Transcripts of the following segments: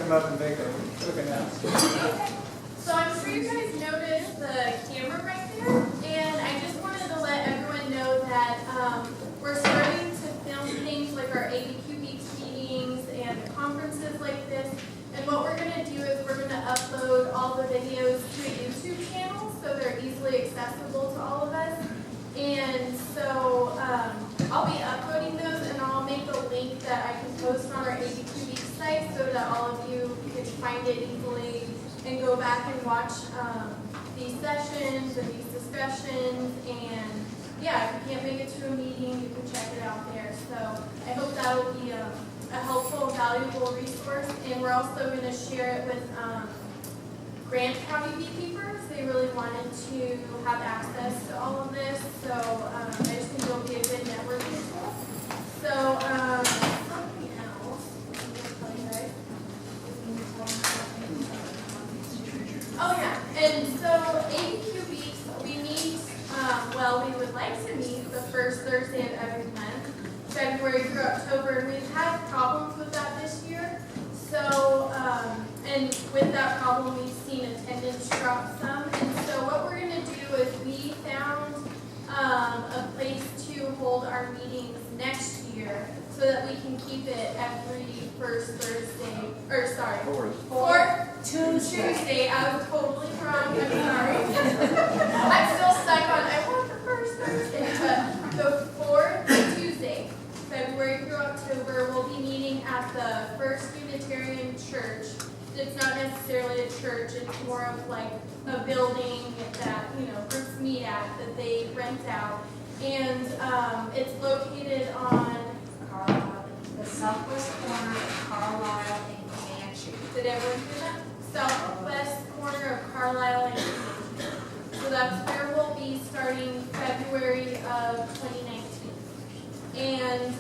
come up and make a quick announcement. Okay. So I'm sure you guys noticed the camera right there, and I just wanted to let everyone know that we're starting to film things like our ABQ Weeks meetings and conferences like this. And what we're going to do is we're going to upload all the videos to a YouTube channel so they're easily accessible to all of us. And so I'll be uploading those, and I'll make a link that I can post on our ABQ Weeks site so that all of you can find it easily and go back and watch these sessions and these discussions. And yeah, if you can't make it to a meeting, you can check it out there. So I hope that will be a helpful, valuable resource. And we're also going to share it with Grant County beekeepers. They really wanted to have access to all of this. So I just think it'll be a good networking tool. So something else I'm going to tell you guys. Oh yeah, and so ABQ Weeks, we meet, we would like to meet the first Thursday of every month, February through October, and we've had problems with that this year. So, and with that problem, we've seen attendance drop some. And so what we're going to do is we found a place to hold our meetings next year so that we can keep it every first Thursday, or sorry, fourth Tuesday. I was totally wrong, I'm sorry. I'm still stuck on, I want the first Thursday, but the fourth Tuesday, February through October, we'll be meeting at the First Unitarian Church. It's not necessarily a church, it's more of like a building that, groups meet at, that they rent out. And it's located on Carlisle, the southwest corner of Carlisle and Comanche. Did everyone hear that? Southwest corner of Carlisle and Comanche. So that's where we'll be starting February of 2019. And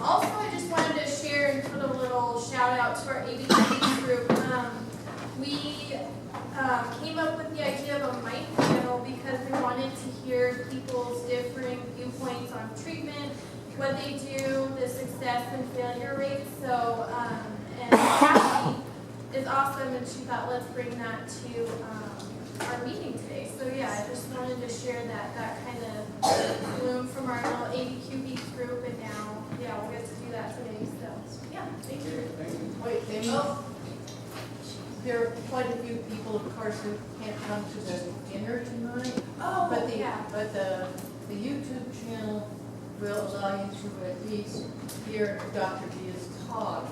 also I just wanted to share and put a little shout out to our ABQ group. We came up with the idea of a Mite panel because we wanted to hear people's differing viewpoints on treatment, what they do, the success and failure rates. So, and Kathy is awesome, and she thought, let's bring that to our meeting today. So yeah, I just wanted to share that kind of bloom from our little ABQ Weeks group, and now, yeah, we'll get to do that today. So yeah, thank you. Wait, Amy, there are quite a few people, of course, who can't come to the dinner tonight. Oh, But the YouTube channel will allow you to at least hear Dr. Dia's talk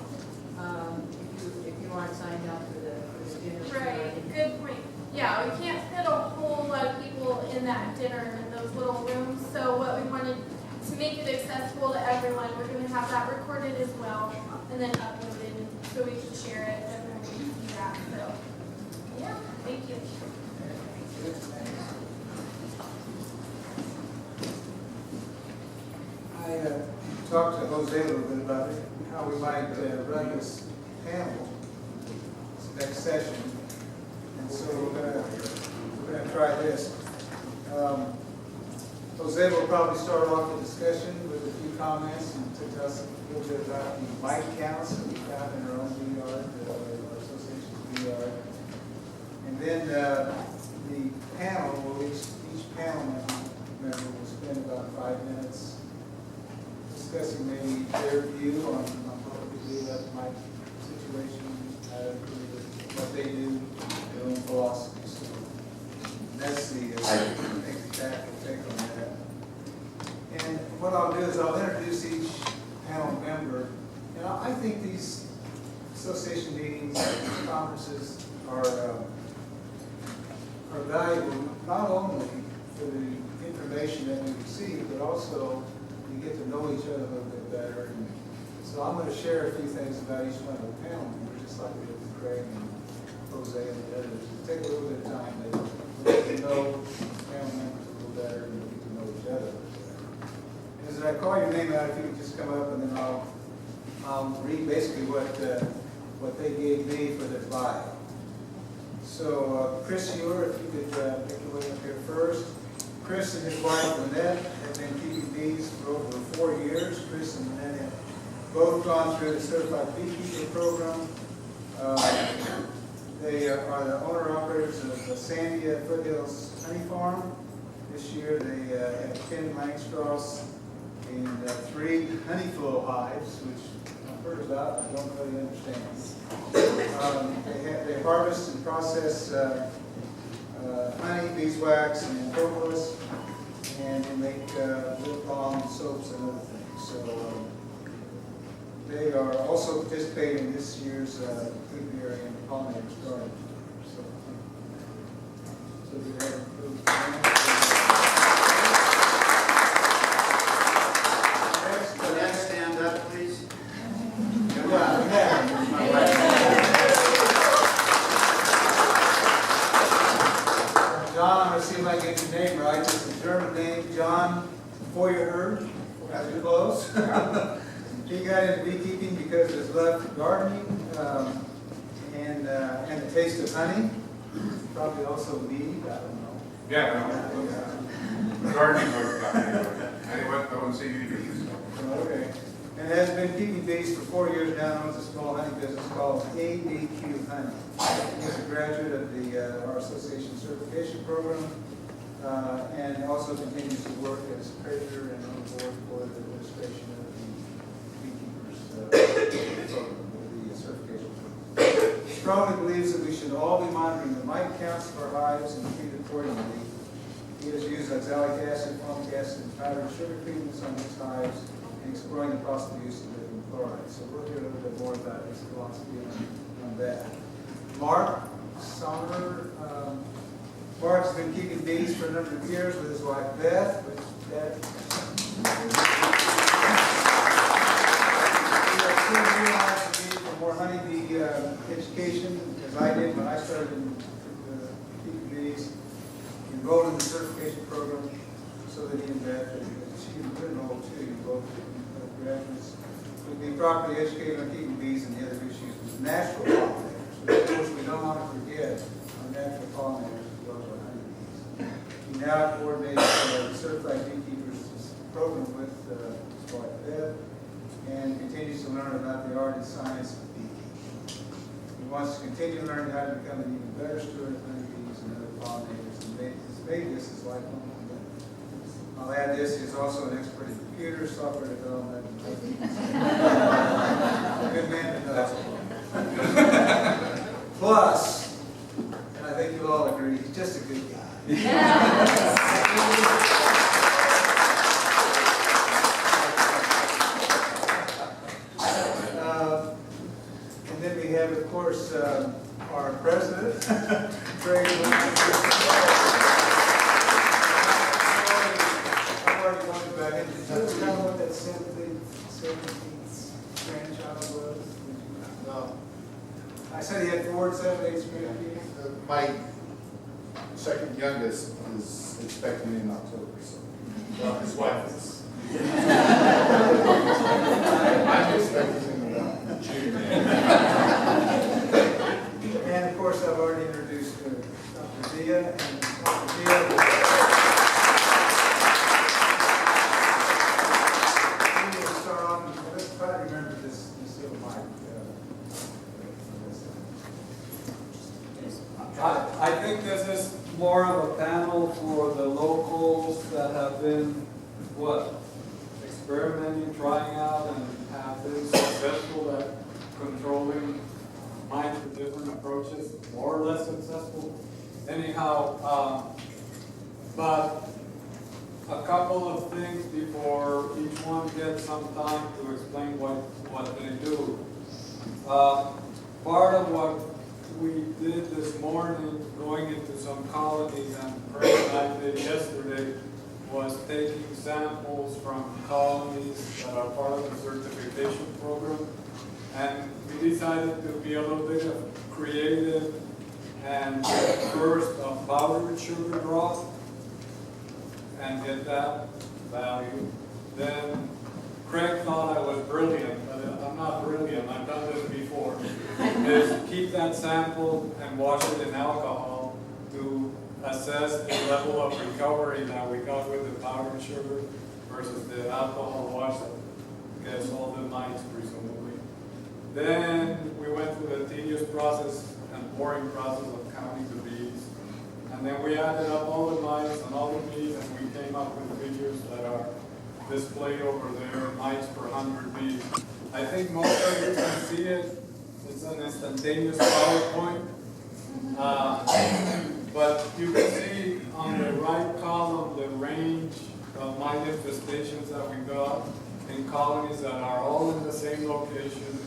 if you aren't signed up for the dinner tonight. Right, good point. Yeah, we can't fit a whole lot of people in that dinner in those little rooms. So what we wanted to make it accessible to everyone, we're going to have that recorded as well and then uploaded so we can share it. Everyone can see that. So yeah, thank you. I talked to Jose a little bit about it, how we might run this panel this next session. And so we're going to try this. Jose will probably start off the discussion with a few comments and to tell us a little bit about the Mite counts that we found in our own bee yard, our association's bee yard. And then the panel, each panel member will spend about 5 minutes discussing maybe their view on what we do about the Mite situation, what they do, their own philosophy. So that's the tactical take on that. And what I'll do is I'll introduce each panel member. And I think these association meetings, conferences are valuable not only for the information that we receive, but also we get to know each other a little bit better. And so I'm going to share a few things about each one of the panel members, just like we did with Craig and Jose and the others. It'll take a little bit of time to get to know panel members a little better and get to know each other. And as I call your name out, if you could just come up, and then I'll read basically what they gave me for their bio. So Chris Ewer, if you could make your way up here first. Chris and his wife Lynette have been keeping bees for over 4 years. Chris and Lynette have both gone through the Certified Beekeeper program. They are the owner-operators of the Sandia Foothills Honey Farm. This year they have 10 Langstroths and 3 honeyflow hives, which I've heard about, I don't really understand. They harvest and process honey, beeswax, and propolis, and they make lip balm, soaps, and other things. So they are also participating in this year's apiary and pollinators garden. So we have approved plans. Can I stand up, please? John, I'm going to see if I get your name right. It's a German name, John Feuerherd, as you close. He got into beekeeping because of his love for gardening and the taste of honey. Probably also mead, I don't know. Yeah, no. Gardening was got me. I wouldn't say you either. Okay. And has been keeping bees for 4 years now, owns a small honey business called ABQ Honey. He's a graduate of our association certification program and also continues to work as creditor and on the board for the administration of the beekeepers program, the certification program. Strongly believes that we should all be monitoring the mite counts of our hives and treat accordingly. He has used oxalic acid, formic acid, and powdered sugar treatments on his hives and exploring the possible use of lithium chloride. So we'll hear a little bit more about his philosophy on that. Mark Sommer. Mark's been keeping bees for a number of years with his wife Beth. For more honeybee education, as I did when I started keeping bees, enrolled in the certification program, so that he and Beth, she was enrolled too, both graduates, would be properly educated on keeping bees and the other issues with natural pollinators. Of course, we don't want to forget our natural pollinators as well as our honeybees. He now coordinates the certified beekeepers program with his wife Beth, and continues to learn about the art and science of beekeeping. He wants to continue to learn how to become an even better steward of honeybees and other pollinators, and has made this his lifelong commitment. I'll add this, he's also an expert in computers, software development, and a good man to know. Plus, and I think you'll all agree, he's just a good guy. And then we have, of course, our president, Craig. I've already talked about him. Did you ever know what that 17th grandchild was? No. I said he had 4 7/8 grandkids. My second youngest is expecting in October, so. Well, his wife is. I'm expecting in about June. And of course, I've already introduced Dr. Dia, and Dr. Dia. We'll start off, and let's try to remember this little mic. I think this is more of a panel for the locals that have been, experimenting, trying out, and have been successful at controlling mites with different approaches, more or less successful. Anyhow, but a couple of things before each one gets some time to explain what they do. Part of what we did this morning, going into some colonies, and Craig and I did yesterday, was taking samples from colonies that are part of the certification program. And we decided to be a little bit creative and get first a powdered sugar drop and get that value. Then Craig thought I was brilliant, but I'm not brilliant, I've done this before. Is keep that sample and wash it in alcohol to assess the level of recovery that we got with the powdered sugar versus the alcohol wash that gets all the mites presumably. Then we went through the tedious process and boring process of counting the bees. And then we added up all the mites and all the bees, and we came up with figures that are displayed over there, mites per 100 bees. I think most of you can see it. It's an instantaneous PowerPoint. But you can see on the right column the range of mite infestations that we got in colonies that are all in the same location.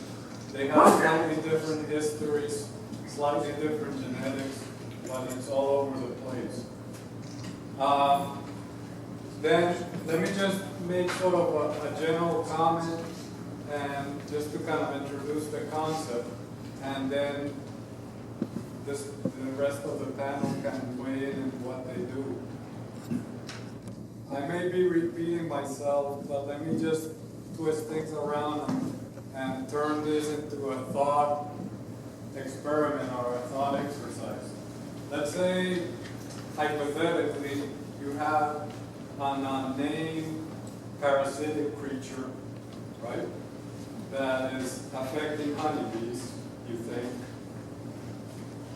They have slightly different histories, slightly different genetics, but it's all over the place. Then let me just make sort of a general comment and just to kind of introduce the concept, and then the rest of the panel can weigh in on what they do. I may be repeating myself, but let me just twist things around and turn this into a thought experiment or a thought exercise. Let's say, hypothetically, you have an unnamed parasitic creature, right, that is affecting honeybees, you think.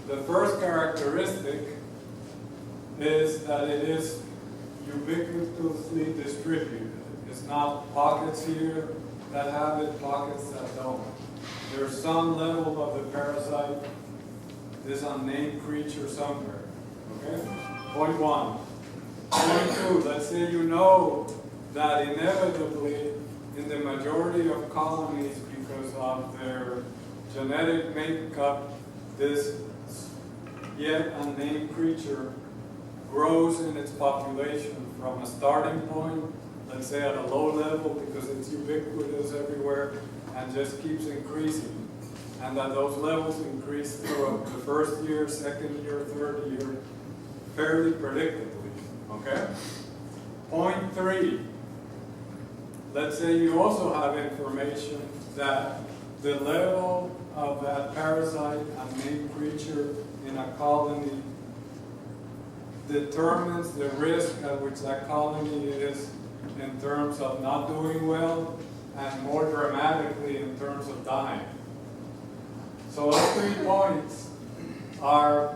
The first characteristic is that it is ubiquitously distributed. It's not pockets here that have it, pockets that don't. There's some level of the parasite, this unnamed creature somewhere, okay? Point one. Point two, let's say you know that inevitably in the majority of colonies, because of their genetic makeup, this yet unnamed creature grows in its population from a starting point, let's say at a low level because it's ubiquitous everywhere, and just keeps increasing. And that those levels increase throughout the first year, second year, third year, fairly predictably, okay? Point three, let's say you also have information that the level of that parasite, unnamed creature in a colony determines the risk at which that colony is in terms of not doing well, and more dramatically in terms of dying. So those 3 points are,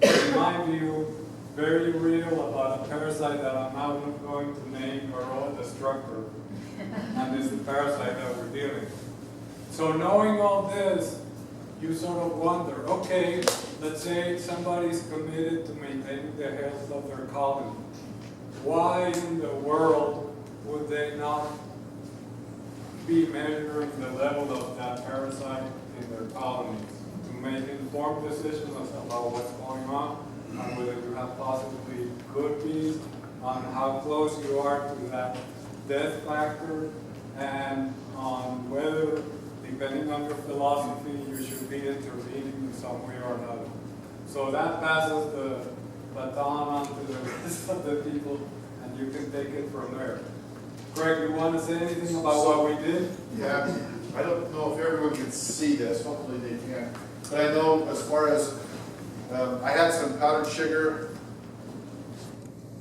in my view, very real about a parasite that I'm now going to name varroa destructor, and this is the parasite that we're dealing with. So knowing all this, you sort of wonder, okay, let's say somebody's committed to maintaining the health of their colony. Why in the world would they not be measuring the level of that parasite in their colonies to make informed decisions about what's going on whether you have possibly good bees, on how close you are to that death factor, and on whether, depending on your philosophy, you should be intervening in some way or another. So that passes the baton on to the rest of the people, and you can take it from there. Greg, you want to say anything about what we did? Yeah, I don't know if everyone can see this, hopefully they can. But I know as far as, I had some powdered sugar.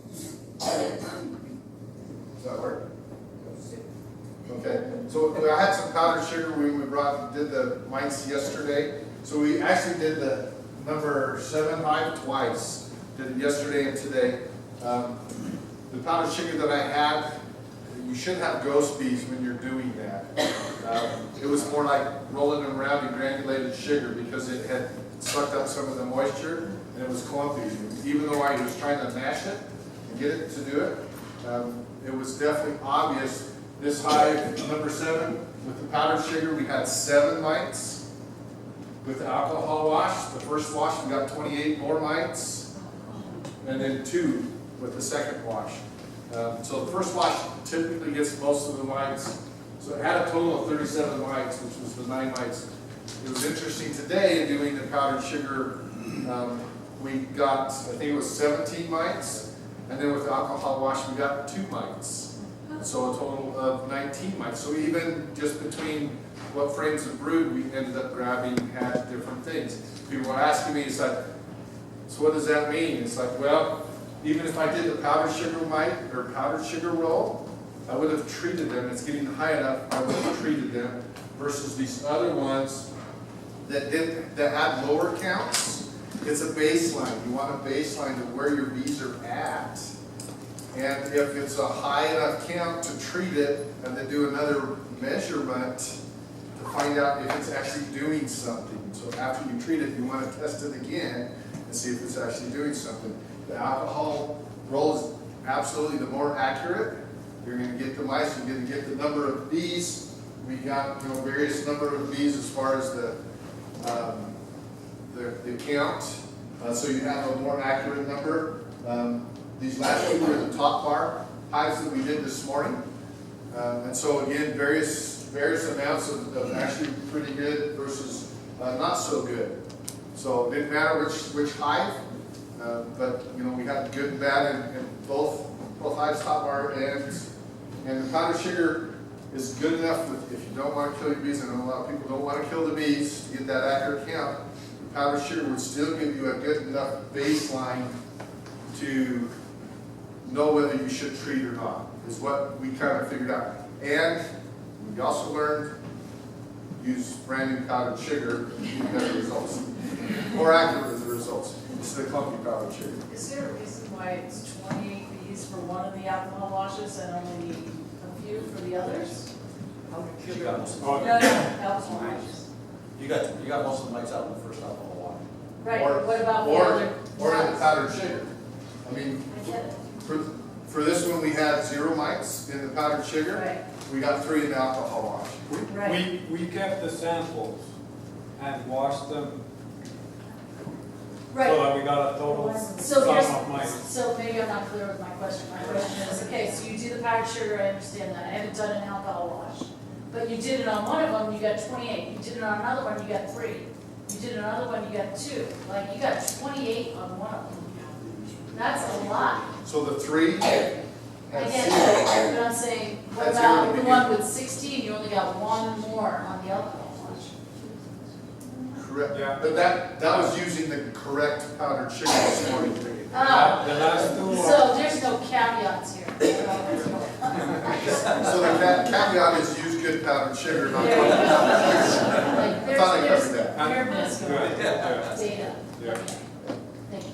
Does that work? Okay, so I had some powdered sugar we did the mites yesterday. So we actually did the number 7 hive twice. Did it yesterday and today. The powdered sugar that I had, you should have ghost bees when you're doing that. It was more like rolling them around in granulated sugar because it had sucked up some of the moisture and it was clumpy. Even though I was trying to mash it and get it to do it, it was definitely obvious. This hive, number 7, with the powdered sugar, we had 7 mites. With the alcohol wash, the first wash, we got 28 more mites. And then 2 with the second wash. So the first wash typically gets most of the mites. So it had a total of 37 mites, which was the 9 mites. It was interesting today in doing the powdered sugar, we got, I think it was 17 mites, and then with the alcohol wash we got 2 mites. So a total of 19 mites. So even just between what frames of brood we ended up grabbing had different things. People were asking me, it's like, so what does that mean? It's like, well, even if I did the powdered sugar mite or powdered sugar roll, I would have treated them. It's getting high enough, I would have treated them versus these other ones that had lower counts, it's a baseline. You want a baseline of where your bees are at. And if it's a high enough count to treat it and then do another measurement to find out if it's actually doing something. So after you treat it, you want to test it again and see if it's actually doing something. The alcohol roll is absolutely the more accurate. You're going to get the mice, you're going to get the number of bees. We got various number of bees as far as the count. So you have a more accurate number. These last two were the top bar hives that we did this morning. And so again, various amounts of actually pretty good versus not so good. So it didn't matter which hive, but we had good and bad in both hives, top bar and the powdered sugar is good enough if you don't want to kill your bees. I know a lot of people don't want to kill the bees to get that accurate count. The powdered sugar would still give you a good enough baseline to know whether you should treat or not, is what we kind of figured out. And we also learned use brand new powdered sugar to get better results. More accurate as the results. It's the clumpy powdered sugar. Is there a reason why it's 28 bees for one of the alcohol washes and only a few for the others? You got most of Oh, No, alcohol washes. you got most of the mites out in the first alcohol water. Right, Or- what about the or- other? Or in the powdered sugar. I mean, I get it. for this one, we had 0 mites in the powdered sugar. Right, We got 3 in the alcohol wash. right. We kept the samples and washed them so Right. that we got a total So sum here's, of mites. so maybe I'm not clear with my question. My question is, okay, so you do the powdered sugar, I understand that. I haven't done an alcohol wash. But you did it on one of them, you got 28. You did it on another one, you got 3. You did another one, you got 2. Like, you got 28 on one of them. That's a lot. So the 3 I had get 0. it, but I'm saying, what That's about zero to the one with 16, you only got 1 more on the alcohol wash? Correct. Yeah. But that was using the correct powdered sugar this morning. The last two So there's no caveats here. So the caveat is use good powdered sugar, not There you good go. powdered sugar. Like, I thought I there's covered that. bare minimum Good, yeah. data. Yeah. Okay. Thank you.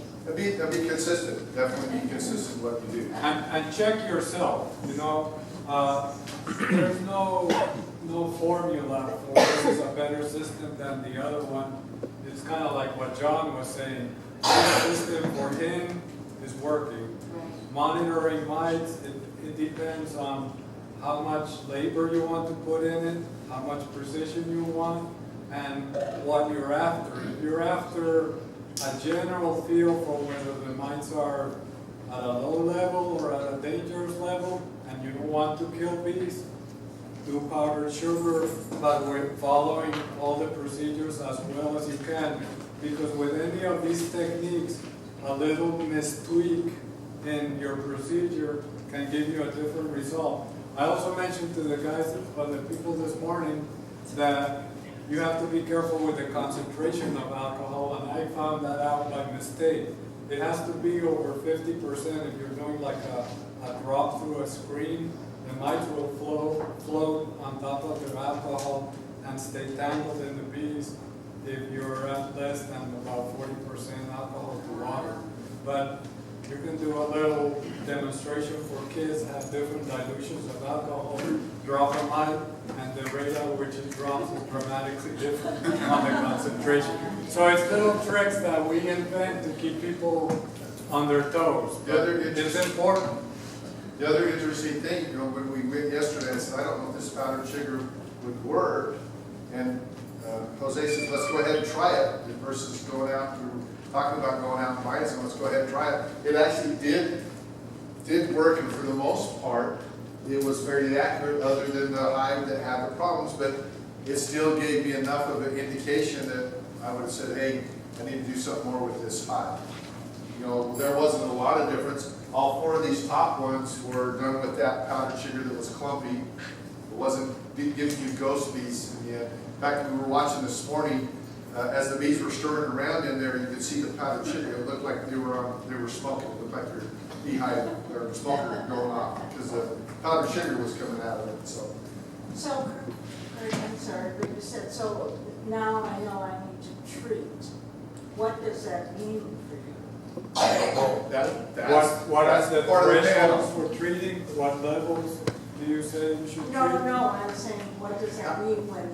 That'd be consistent, definitely be consistent what you do. And check yourself, there's no formula for this is a better system than the other one. It's kind of like what John was saying. This system for him is working. Monitoring mites, it depends on how much labor you want to put in it, how much precision you want, and what you're after. If you're after a general feel for whether the mites are at a low level or at a dangerous level, and you don't want to kill bees, do powdered sugar, but with following all the procedures as well as you can. Because with any of these techniques, a little mistweak in your procedure can give you a different result. I also mentioned to the guys, the people this morning, that you have to be careful with the concentration of alcohol, and I found that out by mistake. It has to be over 50% if you're doing like a drop through a screen. The mites will float on top of the alcohol and stay tangled in the bees if you're at less than about 40% alcohol to water. But you can do a little demonstration for kids, have different dilutions of alcohol, drop a mite, and the rate at which it drops is dramatically different on the concentration. So it's little tricks that we invent to keep people on their toes. It's important. The other interesting thing, when we went yesterday, I said, I don't know if this powdered sugar would work. And Jose says, let's go ahead and try it versus going out. We were talking about going out and buying it, so let's go ahead and try it. It actually did work, and for the most part, it was very accurate other than the hive that had the problems, but it still gave me enough of an indication that I would have said, hey, I need to do something more with this hive. There wasn't a lot of difference. All 4 of these top ones were done with that powdered sugar that was clumpy. It wasn't giving you ghost bees in the end. In fact, we were watching this morning, as the bees were stirring around in there, you could see the powdered sugar. It looked like they were smoking. It looked like their beehive, their smoker going off because the powdered sugar was coming out of it. So, Kurt, I'm sorry, but you said, so now I know I need to treat. What does that mean for you? Well, What is the part of the panel. thresholds for treating? What levels do you say you should treat? No, I'm saying, what does that mean when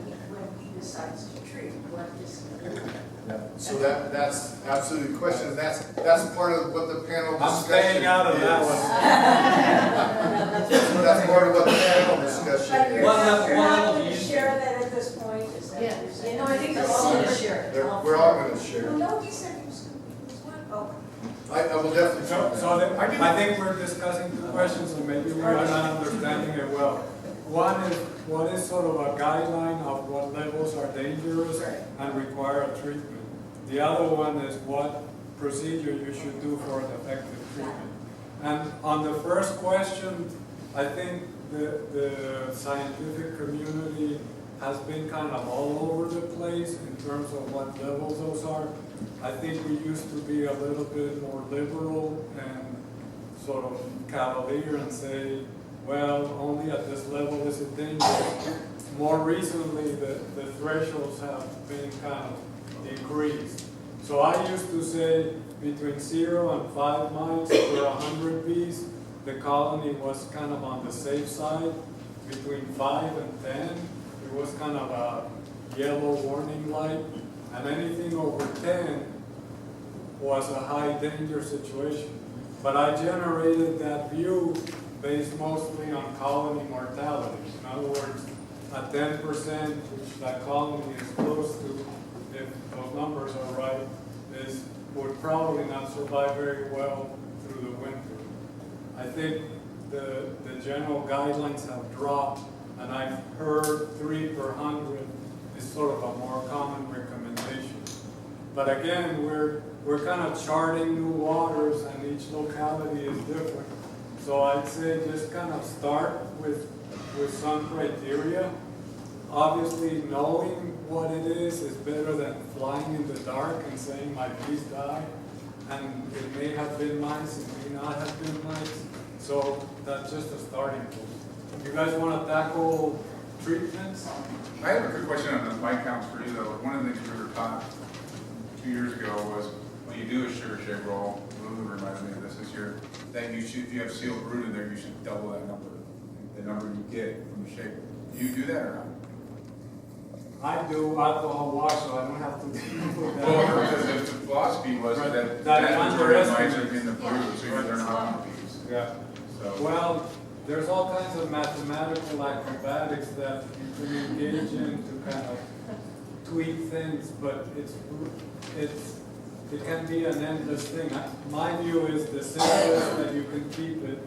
he decides to treat? What is it? So that's absolutely the question, and that's part of what the panel I'm discussion staying out of that is. one. That's part of what the panel discussion But is. you're What not, level- you're what not level going do to you share that at this point, is that what Yeah. you're saying? No, I think they're all gonna share it. We're all gonna share. Well, no, he said he was one. Oh. I will definitely. I think we're discussing two questions, and maybe we're not understanding it well. One is sort of a guideline of what levels are dangerous and require a treatment. The other one is what procedure you should do for an effective treatment. And on the first question, I think the scientific community has been kind of all over the place in terms of what levels those are. I think we used to be a little bit more liberal and sort of cavalier and say, well, only at this level is it dangerous. More recently, the thresholds have been kind of decreased. So I used to say between 0 and 5 mites per 100 bees, the colony was kind of on the safe side. Between 5 and 10, it was kind of a yellow warning light. And anything over 10 was a high danger situation. But I generated that view based mostly on colony mortality. In other words, at 10%, which that colony is close to, if those numbers are right, would probably not survive very well through the winter. I think the general guidelines have dropped, and I've heard 3 per 100 is sort of a more common recommendation. But again, we're kind of charting new waters, and each locality is different. So I'd say just kind of start with some criteria. Obviously, knowing what it is better than flying in the dark and saying my bees die. And it may have been mice, it may not have been mice. So that's just a starting point. You guys want to tackle treatments? I have a good question on the mite counts for you though. One of the things we were taught 2 years ago was when you do a sugar shake roll, Lulu reminded me of this year, that you should, if you have sealed brood in there, you should double that number, the number you get from the shake. Do you do that or not? I do alcohol wash, so I don't have to deal with that. Well, because the philosophy was Right. that That that majority of mites underestimates. are in the brood, so you're not on the bees. Yeah. So, Well, there's all kinds of mathematical acrobatics that you can engage in to kind of tweak things, but it can be an endless thing. My view is the simplest that you can keep it,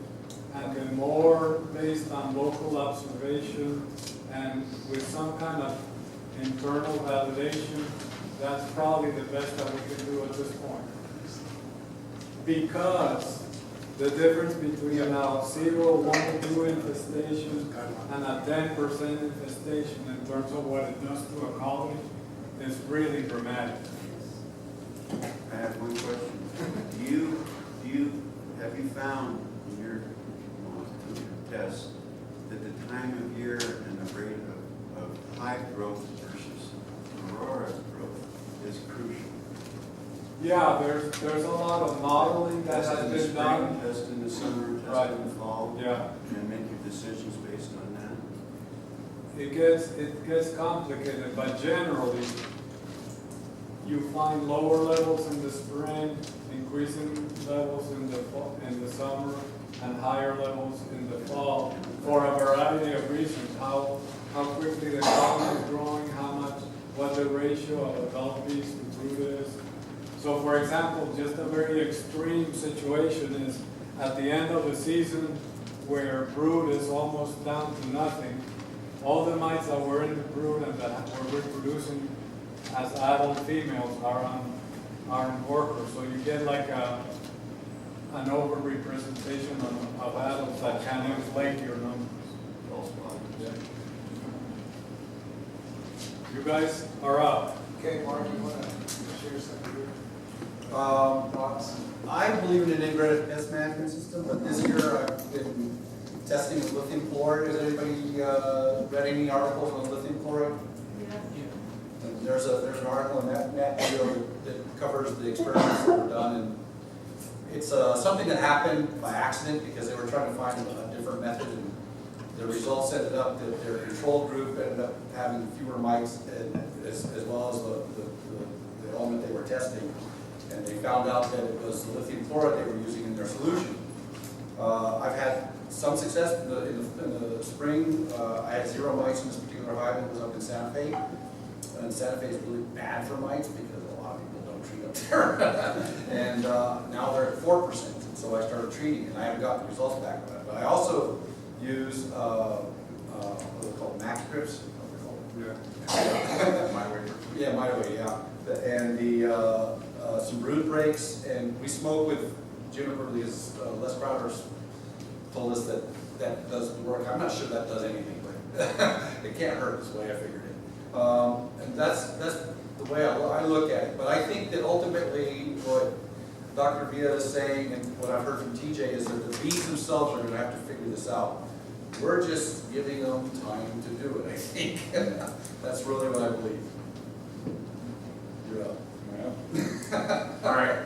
and the more based on local observation and with some kind of internal validation, that's probably the best that we can do at this point. Because the difference between a 0, 1, 2 infestation and a 10% infestation in terms of what it does to a colony is really dramatic. I have one question. Have you found in your tests that the time of year and the rate of hive growth versus aurora growth is crucial? Yeah, there's a lot of modeling that Test has in the been done. spring, test in the summer, Right. test in the fall, Yeah, and make your decisions based on that? it gets complicated, but generally, you find lower levels in the spring, increasing levels in the summer, and higher levels in the fall for a variety of reasons. How quickly the colony is growing, what the ratio of adult bees to brood is. So for example, just a very extreme situation is at the end of the season where brood is almost down to nothing, all the mites that were in the brood and that were reproducing as adult females are on workers. So you get like an overrepresentation of adults that can inflate your numbers. Yeah. You guys are up. Okay, Mark, you want to share something here? Thoughts? I believe in an integrated pest management system, but this year I've been testing with lithium chloride. Has anybody read any articles on lithium chloride? there's an article in that video that covers the experiments that were done, and it's something that happened by accident because they were trying to find a different method, and the results ended up that their control group ended up having fewer mites as well as the element they were testing, and they found out that it was the lithium chloride they were using in their solution. I've had some success in the spring. I had 0 mites in this particular hive. It was up in Santa Fe. And Santa Fe is really bad for mites because a lot of people don't treat up there. And now they're at 4%. And so I started treating, and I haven't gotten the results back on that. But I also use what are they called, max strips? Yeah. My way. Yeah, Mite, yeah. And the some brood breaks, and we smoke with juniper because Les Crowder's told us that that does the work. I'm not sure that does anything, but it can't hurt is the way I figured it. And that's the way I look at it. But I think that ultimately what Dr. Villa is saying and what I've heard from TJ is that the bees themselves are going to have to figure this out. We're just giving them time to do it, I think. That's really what I believe. You're up. All right.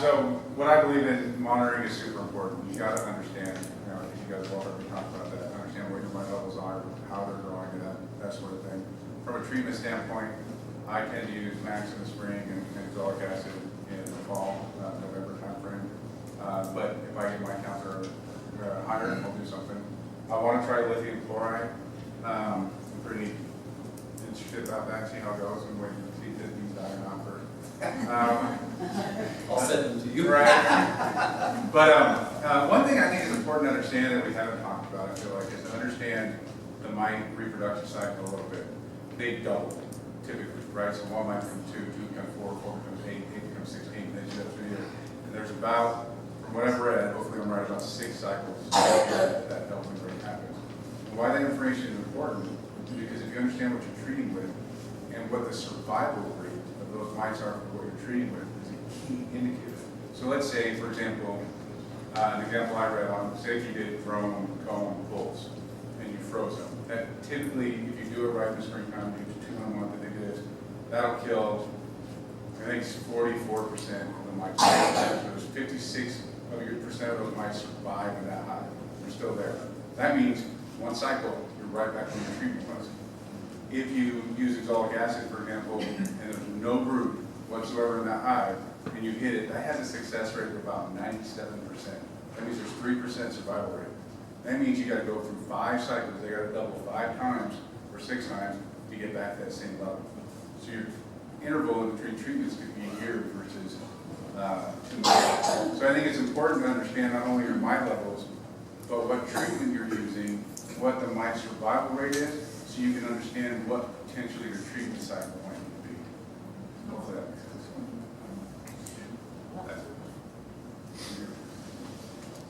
So what I believe in monitoring is super important. You got to understand, I think you guys have already talked about that, understand what your mite levels are, how they're growing, and that sort of thing. From a treatment standpoint, I tend to use max in the spring and exolic acid in the fall, November timeframe. But if I get my counter higher, we'll do something. I want to try lithium chloride. I'm pretty interested about that, see how it goes, and wait to see if he's dying off first. I'll send them to you. Right. But one thing I think is important to understand that we haven't talked about, I feel like, is to understand the mite reproduction cycle a little bit. They double, typically, right? So one mite becomes 2, 2 becomes 4, 4 becomes 8, 8 becomes 16, then you go through here. And there's about, from what I've read, hopefully I'm right, about 6 cycles that doubling rate happens. And why that information is important is because if you understand what you're treating with and what the survival rate of those mites are for what you're treating with is a key indicator. So let's say, for example, an example I read on, say if you did drone, comb, pulse, and you froze them. That typically, if you do it right in the springtime, you do 2 in a month, I think it is, that'll kill, I think it's 44% of the mites. So there's 56% of those mites survive in that hive. They're still there. That means one cycle, you're right back where your treatment was. If you use exolic acid, for example, and there's no brood whatsoever in that hive, and you hit it, that has a success rate of about 97%. That means there's 3% survival rate. That means you got to go through 5 cycles. They got to double 5 times or 6 times to get back to that same level. So your interval in between treatments could be a year versus 2 months. So I think it's important to understand not only your mite levels, but what treatment you're using, what the mite survival rate is, so you can understand what potentially your treatment cycle might be. Hopefully that makes sense. That's it.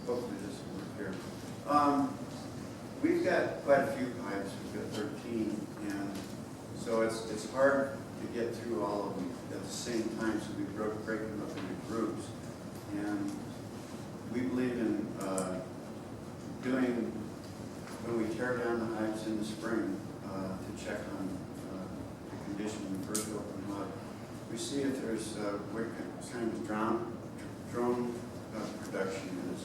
Hopefully this will work here. We've got quite a few hives, we've got 13, and so it's hard to get through all of them at the same time, so we break them up into groups. And we believe in doing, when we tear down the hives in the spring, to check on the condition when we first open them up. We see if there's what kind of drone production is.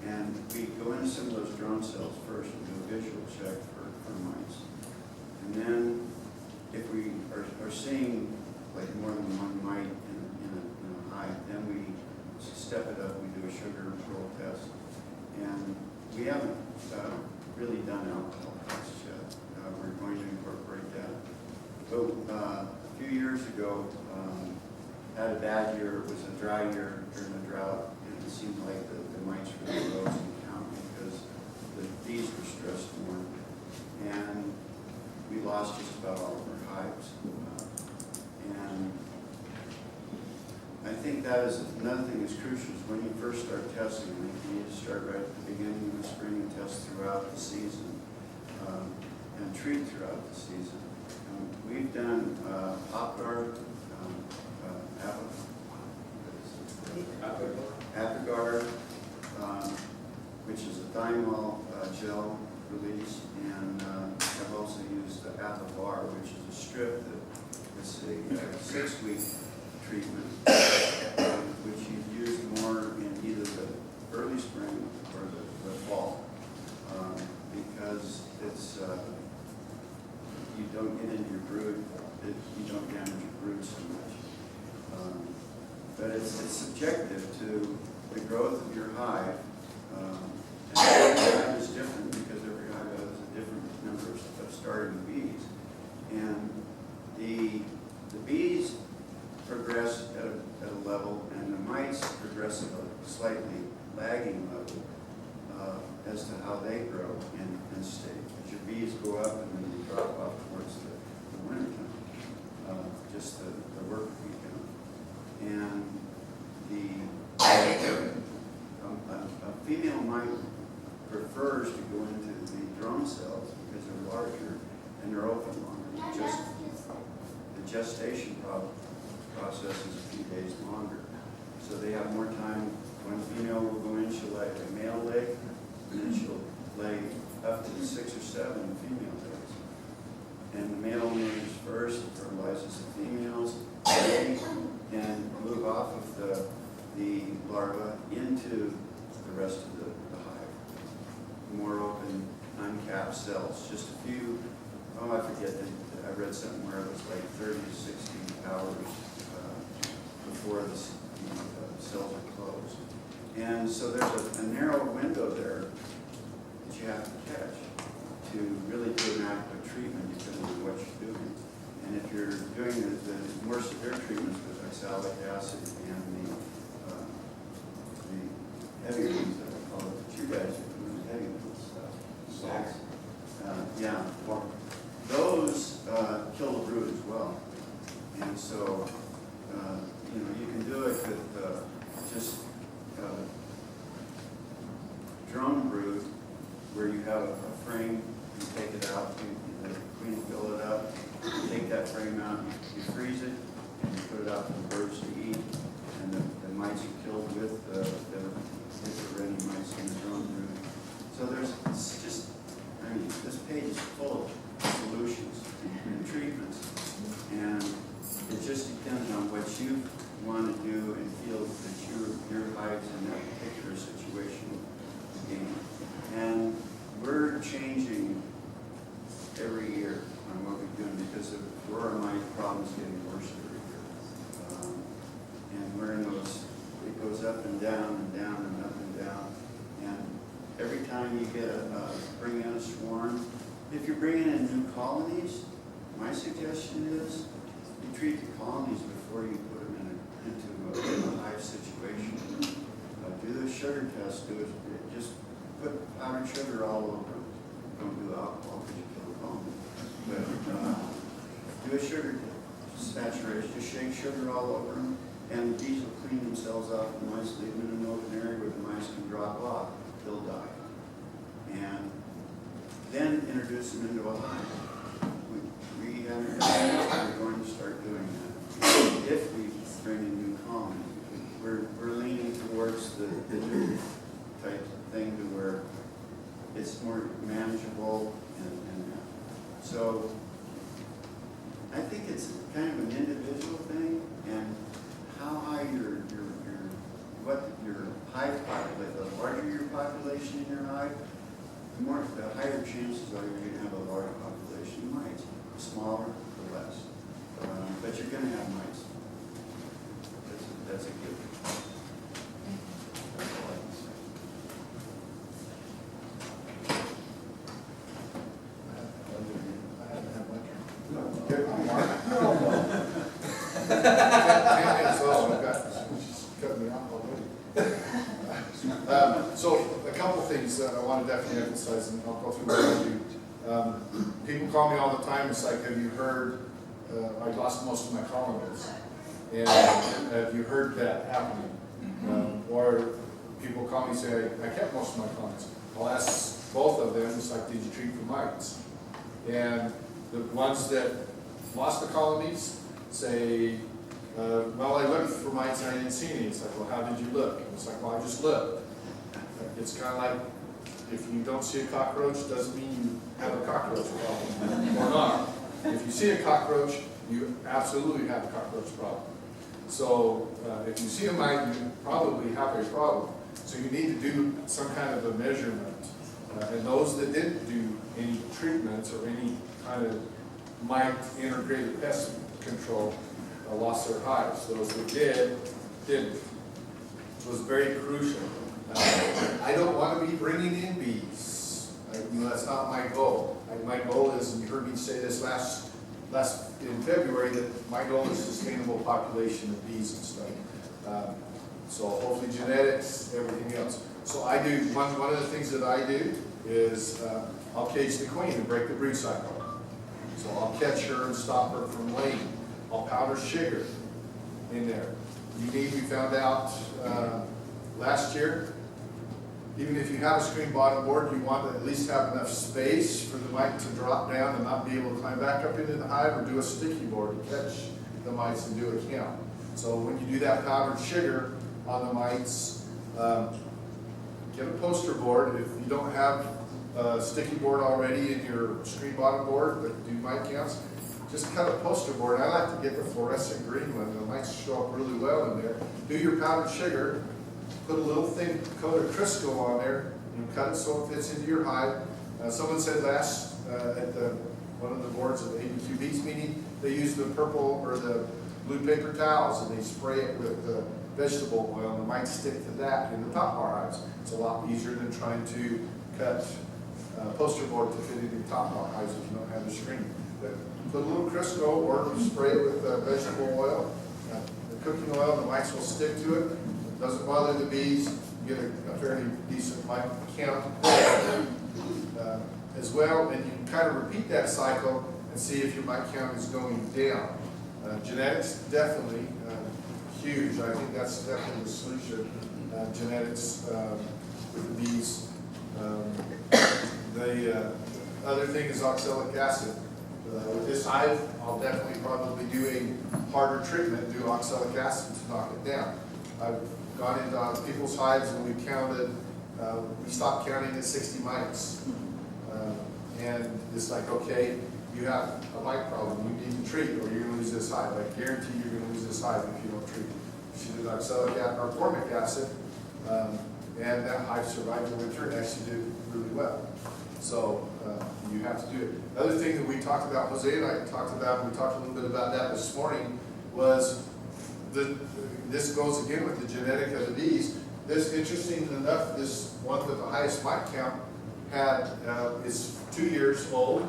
And we go into some of those drone cells first and do a visual check for mites. And then if we are seeing like more than one mite in a hive, then we step it up, we do a sugar roll test. And we haven't really done alcohol tests yet. We're going to incorporate that. But a few years ago, had a bad year. It was a dry year during the drought, and it seemed like the mites really rose in count because the bees were stressed more. And we lost just about all of our hives. And I think that is another thing that's crucial is when you first start testing, I think you need to start right at the beginning of the spring and test throughout the season and treat throughout the season. We've done Hopguard, Apogard, which is a thymol gel release, and I've also used the Apogard, which is a strip that it's a 6-week treatment, which you use more in either the early spring or the fall, because it's, you don't get into your brood, you don't damage your brood so much. But it's subjective to the growth of your hive. And every hive is different because every hive has a different number of starting bees. And the bees progress at a level, and the mites progress at a slightly lagging level as to how they grow and stay. As your bees go up and then they drop off towards the winter time, just the work week count. And a female mite prefers to go into the drone cells because they're larger and they're open longer. The gestation process is a few days longer. So they have more time. One female will go in, she'll lay a male egg, and then she'll lay up to 6 or 7 female eggs. And the male enters first, fertilizes the females, and move off of the larva into the rest of the hive. More open, uncapped cells. Just a few, I forget, I read somewhere it was like 30 to 60 hours before the cells are closed. And so there's a narrow window there that you have to catch to really do an adequate treatment depending on what you're doing. And if you're doing the more severe treatments with oxalic acid and the heavy ones that I call it, that you guys are doing the heavy stuff. Yeah, well, those kill the brood as well. And so, you can do it with just drone brood where you have a frame, you take it out, the queen will fill it up, you take that frame out, you freeze it, and you put it out for the birds to eat, and the mites are killed with if there are any mice in the drone brood. So it's just, this page is full of solutions and treatments, and it just depends on what you want to do and feel that your hive's in that particular situation again. And we're changing every year on what we're doing because the varroa mite problem is getting worse every year. And we're in those, it goes up and down and down and up and down. And every time you get bring in a swarm, if you're bringing in new colonies, my suggestion is you treat the colonies before you put them into a hive situation. Do the sugar test. Just put powdered sugar all over them. Don't do alcohol because you kill the colony. But do a sugar saturation. Just shake sugar all over them, and the bees will clean themselves out. The mice, leave them in an open area where the mice can drop off. They'll die. And then introduce them into a hive. We're going to start doing that. If we bring in new colonies, we're leaning towards the new type thing to where it's more manageable and so I think it's kind of an individual thing, and how high your hive population, the larger your population in your hive, the higher chances are you're going to have a larger population of mites. The smaller, the less. But you're going to have mites. That's a given. That's all I can say. I haven't had my turn. 10 minutes old, she's cutting me off already. So a couple things that I want to definitely emphasize, and I'll go through what I do. People call me all the time, it's like, have you heard, I lost most of my colonies. And have you heard that happening? Or people call me and say, I kept most of my colonies. I'll ask both of them, it's like, did you treat for mites? And the ones that lost the colonies say, well, I looked for mites and I didn't see any. It's like, well, how did you look? It's like, well, I just looked. It's kind of like, if you don't see a cockroach, doesn't mean you have a cockroach problem or not. If you see a cockroach, you absolutely have a cockroach problem. So if you see a mite, you probably have a problem. So you need to do some kind of a measurement. And those that didn't do any treatments or any kind of mite integrated pest control lost their hives. Those that did, didn't. It was very crucial. I don't want to be bringing in bees. That's not my goal. My goal is, and you heard me say this last in February, that my goal is sustainable population of bees and stuff. So hopefully genetics, everything else. So I do, one of the things that I do is I'll cage the queen and break the brood cycle. So I'll catch her and stop her from laying. I'll powder sugar in there. We found out last year, even if you have a screen bottom board, you want to at least have enough space for the mite to drop down and not be able to climb back up into the hive, or do a sticky board to catch the mites and do a count. So when you do that powdered sugar on the mites, get a poster board. If you don't have a sticky board already in your screen bottom board that do mite counts, just cut a poster board. I like to get the fluorescent green one. The mites show up really well in there. Do your powdered sugar, put a little thin coat of Crisco on there, and cut it so it fits into your hive. Someone said last at one of the boards of the ABQ Bees meeting, they use the purple or the blue paper towels and they spray it with vegetable oil, and the mites stick to that in the top bar hives. It's a lot easier than trying to cut poster board to fit into the top bar hives if you don't have the screen. But put a little Crisco or spray it with vegetable oil, the cooking oil, the mites will stick to it. It doesn't bother the bees. You get a fairly decent mite count as well, and you can kind of repeat that cycle and see if your mite count is going down. Genetics, definitely huge. I think that's definitely the solution. Genetics with the bees. The other thing is oxalic acid. With this hive, I'll definitely probably do a harder treatment, do oxalic acid to knock it down. I've gone into people's hives and we counted, we stopped counting at 60 mites. And it's like, okay, you have a mite problem, you need to treat, or you're going to lose this hive. I guarantee you're going to lose this hive if you don't treat. She did oxalic acid or formic acid, and that hive survived the winter and actually did really well. So you have to do it. The other thing that we talked about, Jose and I talked about, and we talked a little bit about that this morning, was this goes again with the genetic of the bees. This, interesting enough, this one with the highest mite count is 2 years old.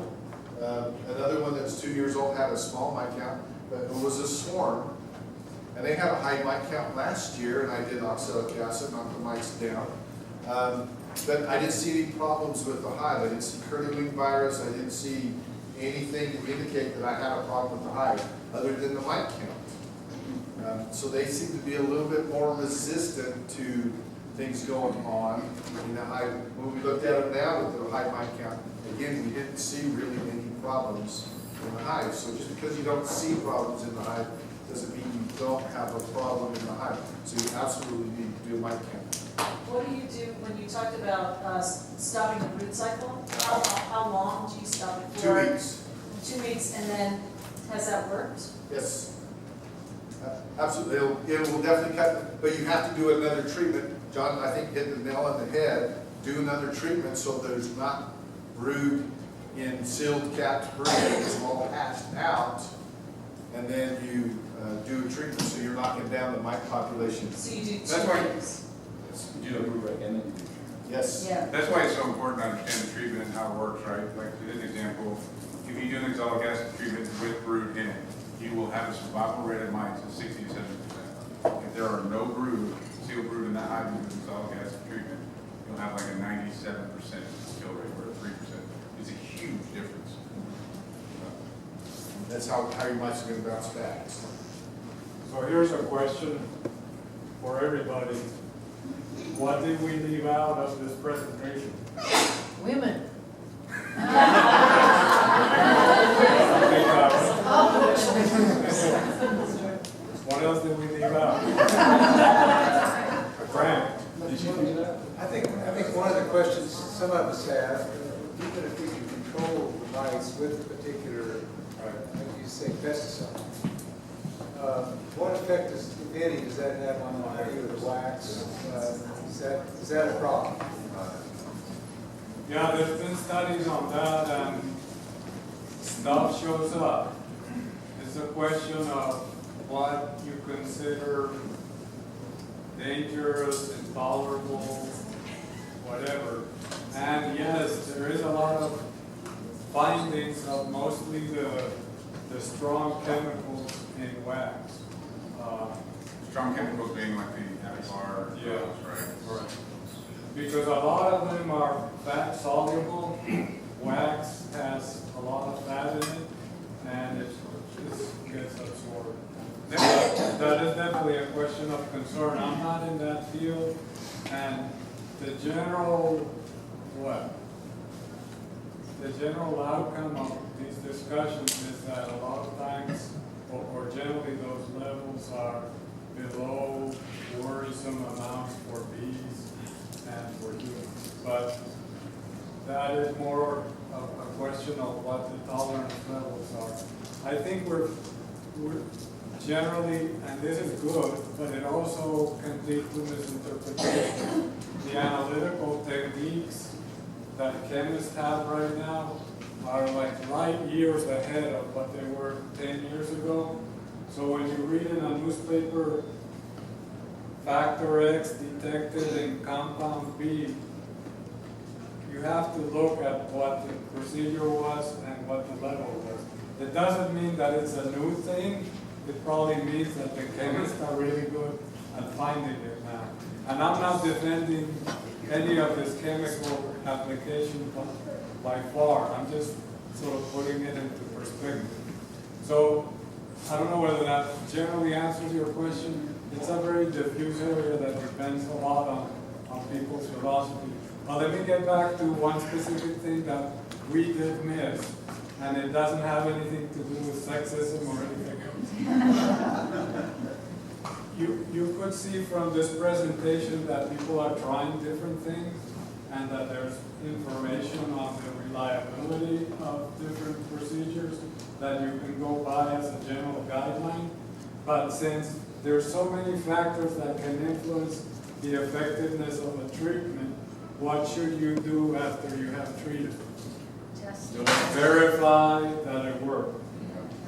Another one that's 2 years old had a small mite count, but it was a swarm. And they had a high mite count last year, and I did oxalic acid, knocked the mites down. But I didn't see any problems with the hive. I didn't see curly-wing virus. I didn't see anything to indicate that I had a problem with the hive, other than the mite count. So they seem to be a little bit more resistant to things going on in the hive. When we looked at them now with the high mite count, again, we didn't see really any problems in the hive. So just because you don't see problems in the hive doesn't mean you don't have a problem in the hive. So you absolutely need to do a mite count. What do you do when you talked about stopping the brood cycle? How long do you stop it for? 2 weeks. 2 weeks, and then has that worked? Yes. Absolutely. It will definitely cut, but you have to do another treatment. John, I think, hit the nail on the head. Do another treatment so there's not brood in sealed capped brood. It's all hatched out, and then you do a treatment so you're knocking down the mite population. So you do That's 2 why- weeks? Do you recommend? Yes. Yeah. That's why it's so important to understand the treatment and how it works, right? Like, for this example, if you do an oxalic acid treatment with brood in it, you will have a survival rate of mites of 60 to 70%. If there are no brood, sealed brood in that hive with oxalic acid treatment, you'll have like a 97% kill rate or a 3%. It's a huge difference. That's how your mites are going to bounce back. So here's a question for everybody. What did we leave out of this presentation? Women. What else did we leave out? Grant. Did you do that? I think one of the questions some of us have, even if we can control the mites with a particular like you say, pesticide. What effect does, if any, does that have on the value of the wax? Is that a problem? Yeah, there's been studies on that, and stuff shows up. It's a question of what you consider dangerous, intolerable, whatever. And yes, there is a lot of findings of mostly the strong chemicals in wax. Strong chemicals being like the Avivar, Yeah. right? Right. Because a lot of them are fat soluble. Wax has a lot of fat in it, and it gets absorbed. That is definitely a question of concern. I'm not in that field, and the general outcome of these discussions is that a lot of times, or generally, those levels are below worrisome amounts for bees and for humans. But that is more of a question of what the tolerance levels are. I think we're generally, and this is good, but it also can lead to misinterpretation. The analytical techniques that chemists have right now are like light years ahead of what they were 10 years ago. So when you read in a newspaper, factor X detected in compound B, you have to look at what the procedure was and what the level was. It doesn't mean that it's a new thing. It probably means that the chemists are really good at finding it now. And I'm not defending any of this chemical application by far. I'm just sort of putting it into perspective. So I don't know whether that generally answers your question. It's a very diffuse area that depends a lot on people's philosophy. But let me get back to one specific thing that we did miss, and it doesn't have anything to do with sexism or anything else. You could see from this presentation that people are trying different things, and that there's information on the reliability of different procedures that you can go by as a general guideline. But since there's so many factors that can influence the effectiveness of a treatment, what should you do after you have treated? Test. Verify that it worked,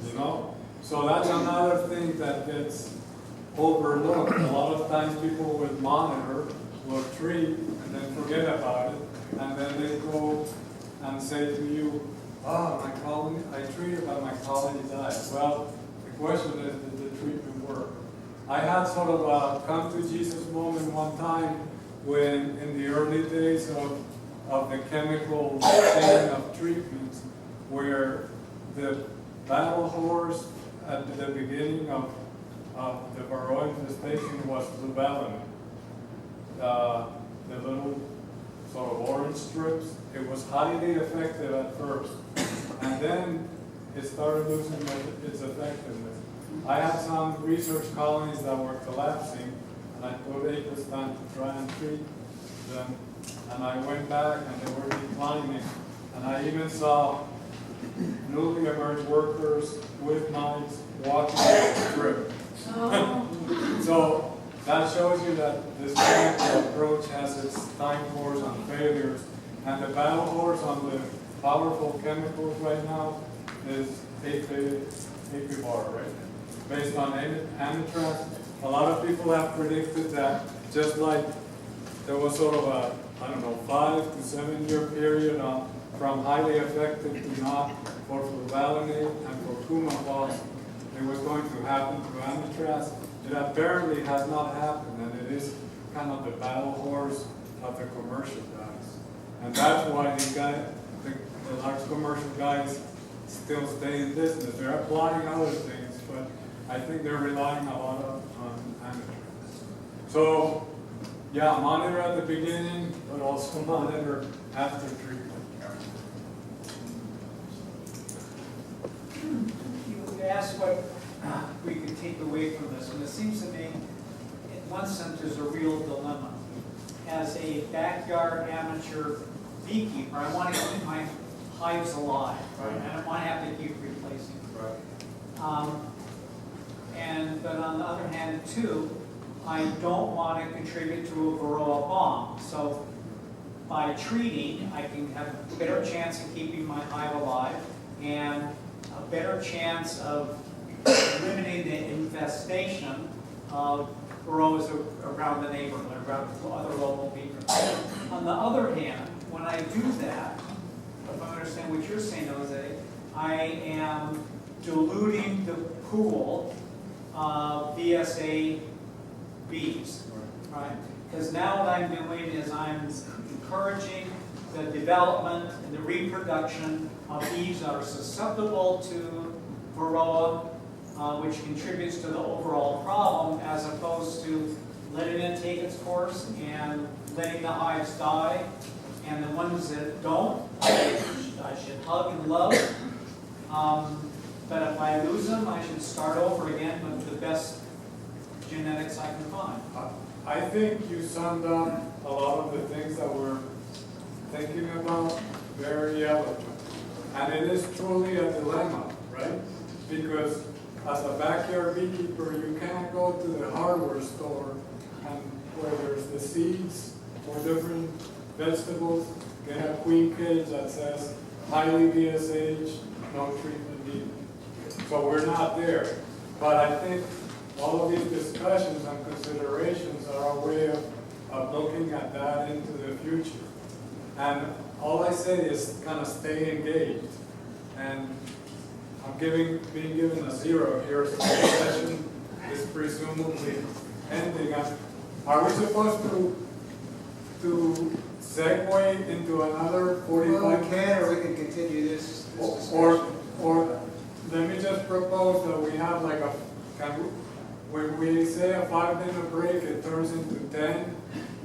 you know? So that's another thing that gets overlooked. A lot of times people will monitor, will treat, and then forget about it, and then they go and say to you, oh, my colony, I treated, but my colony died. Well, the question is, did the treatment work? I had sort of a come to Jesus moment one time when, in the early days of the chemical chain of treatments, where the battle horse at the beginning of the varroa infestation was fluvalinate. The little sort of orange strips, it was highly effective at first, and then it started losing its effectiveness. I had some research colonies that were collapsing, and I put Apestan to try and treat them, and I went back and they were declining, and I even saw newly emerged workers with mites walking the strip. So that shows you that this chemical approach has its time course and failures, and the battle horse on the powerful chemicals right now is Avivar, right? Based on anthrax. A lot of people have predicted that just like there was sort of a, 5 to 7 year period from highly effective to not for fluvalinate and for Coumaphos, it was going to happen to anthrax. It apparently has not happened, and it is kind of the battle horse of the commercial guys. And that's why the large commercial guys still stay in business. They're applying other things, but I think they're relying a lot on anthrax. So, yeah, monitor at the beginning, but also monitor after treatment. You asked what we could take away from this, and it seems to me, in one sense, there's a real dilemma. As a backyard amateur beekeeper, I want to keep my hives alive, right? I don't want to have to keep replacing replacing. Right. But on the other hand, too, I don't want to contribute to a varroa bomb. So by treating, I can have a better chance of keeping my hive alive and a better chance of eliminating the infestation of varroas around the neighborhood, around other local people. On the other hand, when I do that, if I understand what you're saying, Jose, I am diluting the pool of VSA bees, right? Because now what I'm doing is I'm encouraging the development and the reproduction of bees that are susceptible to varroa, which contributes to the overall problem, as opposed to letting it take its course and letting the hives die. And the ones that don't, I should hug and love. But if I lose them, I should start over again with the best genetics I can find. I think you summed up a lot of the things that we're thinking about very eloquent. And it is truly a dilemma, right? Because as a backyard beekeeper, you can't go to the hardware store and where there's the seeds for different vegetables, get a queen cage that says highly VSH, no treatment needed. So we're not there. But I think all of these discussions and considerations are a way of looking at that into the future. And all I say is kind of stay engaged. And I'm being given a 0 here, so the session is presumably ending. Are we supposed to segue into another 45? Well, we can, or we can continue this discussion. Or let me just propose that we have like when we say a 5-minute break, it turns into 10.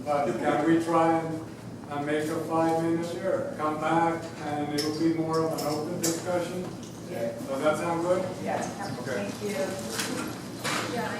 But can we try and make a 5 minute, come back, and it'll be more of an open discussion? Okay. So that sounds